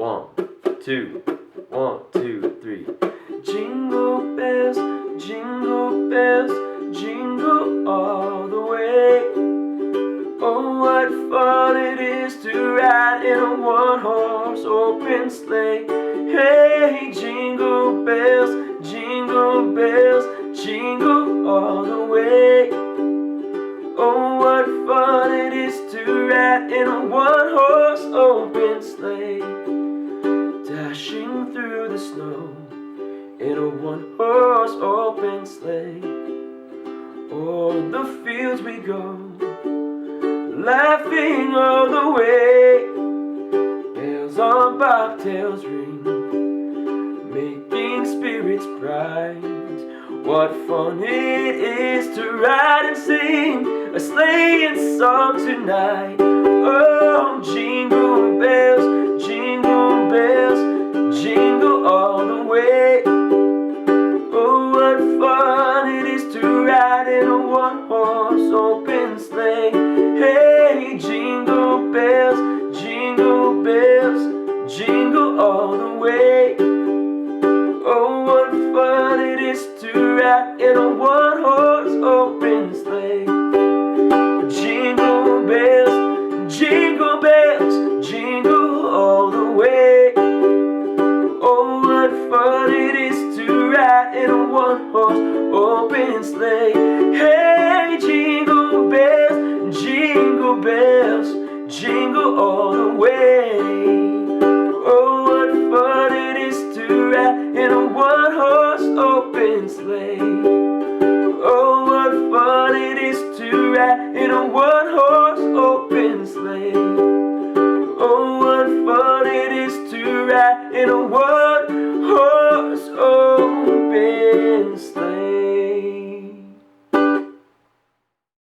1, 2, 1, 2, 3. Jingle bells, jingle all the way. Oh, what fun it is to ride in a one-horse open sleigh. Hey, jingle bells, jingle all the way. Oh, what fun it is to ride in a one-horse open sleigh. Dashing through the snow in a one-horse open sleigh. O'er the fields we go, laughing all the way. Bells on bobtails ring, making spirits bright. What fun it is to ride and sing a sleighing song tonight. Oh, jingle bells, jingle all the way. Oh, what fun it is to ride in a one-horse open sleigh. Hey, jingle bells, jingle all the way. Oh, what fun it is to ride in a one-horse open sleigh. Jingle bells, jingle all the way. Oh, what fun it is to ride in a one-horse open sleigh. Hey, jingle bells, jingle all the way. Oh, what fun it is to ride in a one-horse open sleigh. Oh, what fun it is to ride in a one-horse open sleigh. Oh, what fun it is to ride in a one